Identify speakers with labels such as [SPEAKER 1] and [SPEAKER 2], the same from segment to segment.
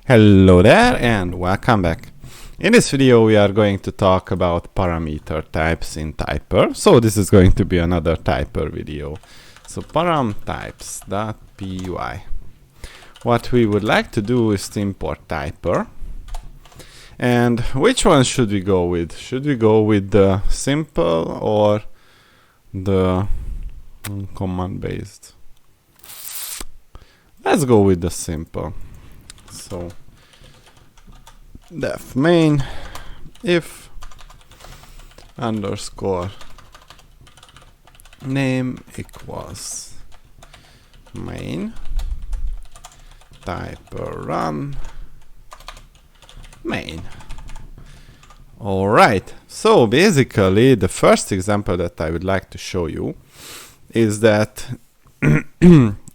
[SPEAKER 1] Hello there and welcome back. In this video we are going to talk about parameter types in Typer. So this is going to be another Typer video. So param types.py. What we would like to do is to import Typer. And which one should we go with? Should we go with the simple or the command based? Let's go with the simple. So def main if underscore name equals main Typer run main. Alright, so basically the first example that I would like to show you is that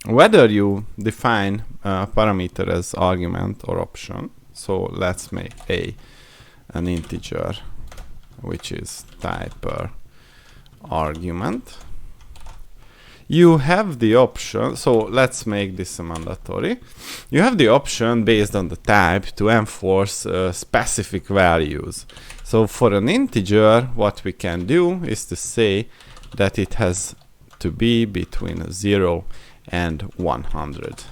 [SPEAKER 1] whether you define a parameter as argument or option. So let's make an integer which is Typer argument. You have the option, so let's make this a mandatory. You have the option based on the type to enforce specific values. So for an integer, what we can do is to say that it has to be between 0 and 100.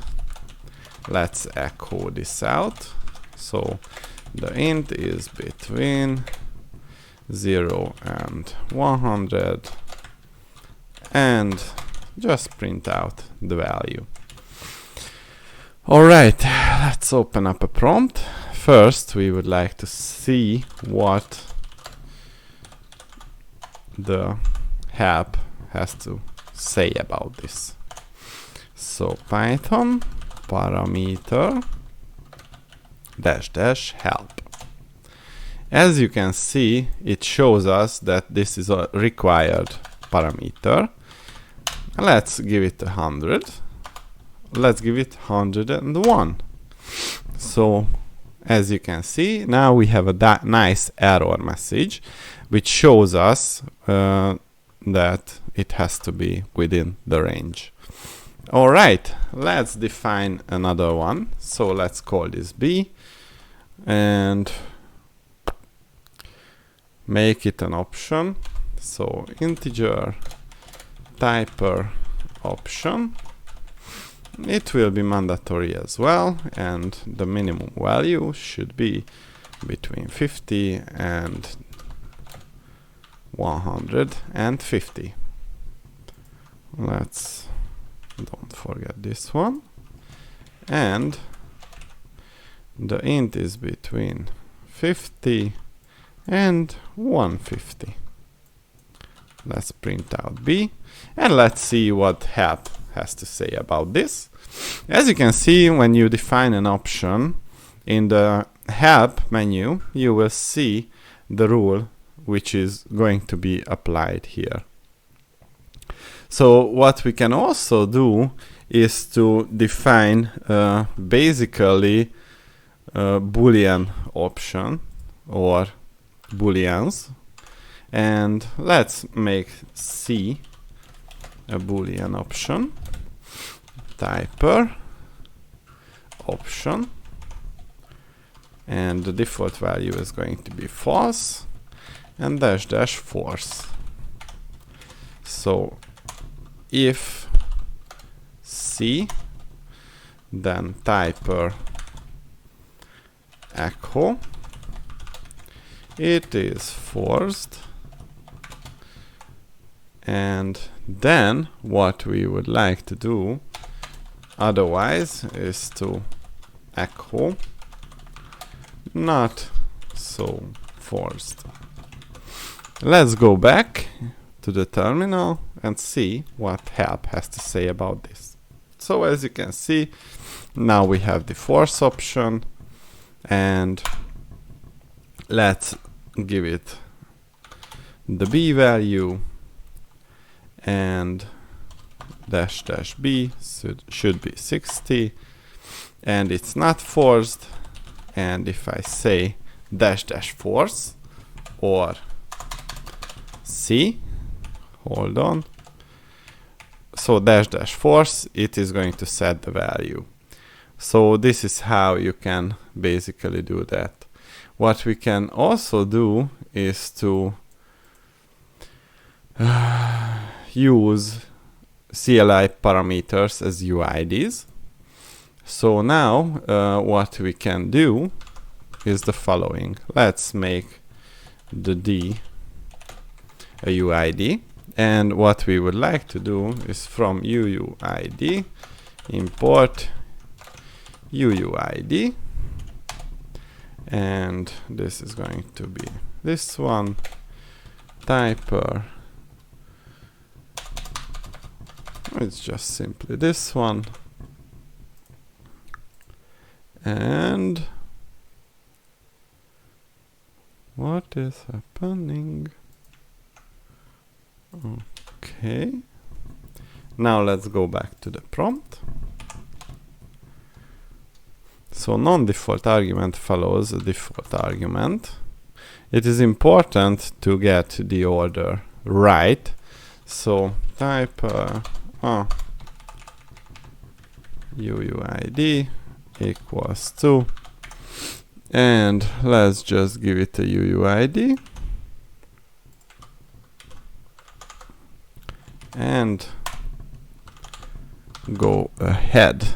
[SPEAKER 1] Let's echo this out. So the int is between 0 and 100 and just print out the value. Alright, let's open up a prompt. First we would like to see what the help has to say about this. So Python parameter -- help. As you can see, it shows us that this is a required parameter. Let's give it 100. Let's give it 101. So as you can see, now we have a nice error message which shows us that it has to be within the range. Alright, let's define another one. So let's call this b and make it an option. So integer Typer option. It will be mandatory as well, and the minimum value should be between 50 and 150. Don't forget this one. And the int is between 50 and 150. Let's print out b and let's see what help has to say about this. As you can see, when you define an option in the help menu, you will see the rule which is going to be applied here. So what we can also do is to define basically a Boolean option or Booleans, and let's make C a Boolean option, Typer option, and the default value is going to be false and -- false. So if C, then Typer echo, it is forced, and then what we would like to do otherwise is to echo not so forced. Let's go back to the terminal and see what help has to say about this. So as you can see, now we have the force option, and let's give it the b value, and --b should be 60, and it's not forced. And if I say -- force or C, hold on, so -- force, it is going to set the value. So this is how you can basically do that. What we can also do is to use CLI parameters as UIDs. So now what we can do is the following. Let's make the D a UID, and what we would like to do is from UUID import UUID, and this is going to be this one, typer, it's just simply this one, and what is happening? Okay, now let's go back to the prompt. So non-default argument follows a default argument. It is important to get the order right. So type UUID equals to, and let's just give it a UUID, and go ahead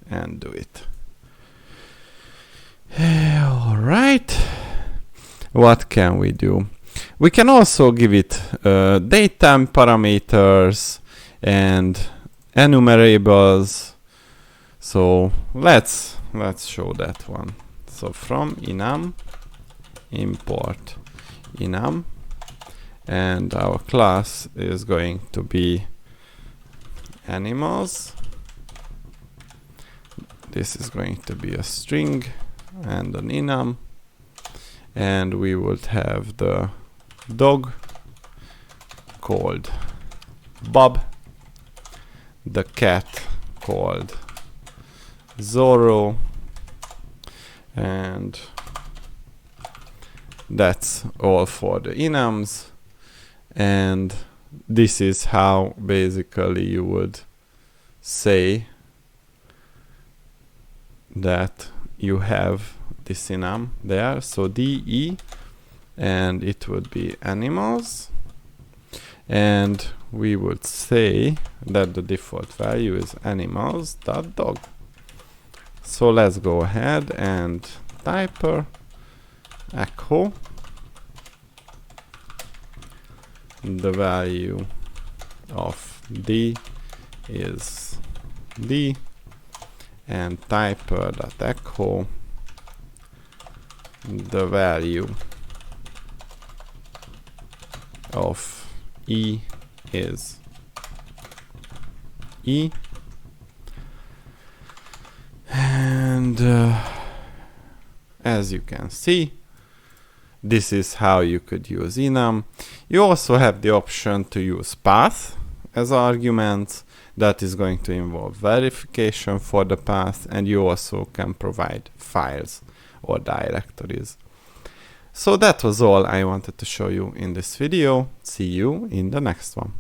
[SPEAKER 1] and do it. All right, what can we do? We can also give it datetime parameters and enumerables. So let's show that one. So from enum import enum, and our class is going to be animals. This is going to be a string and an enum, and we would have the dog called Bob, the cat called Zorro, and that's all for the enums. And this is how basically you would say that you have this enum there. So DE, and it would be animals, and we would say that the default value is animals.dog. So let's go ahead and typer echo the value of D is D, and typer.echo the value of E is E, and as you can see, this is how you could use enum. You also have the option to use path as arguments. That is going to involve verification for the path, and you also can provide files or directories. So that was all I wanted to show you in this video. See you in the next one.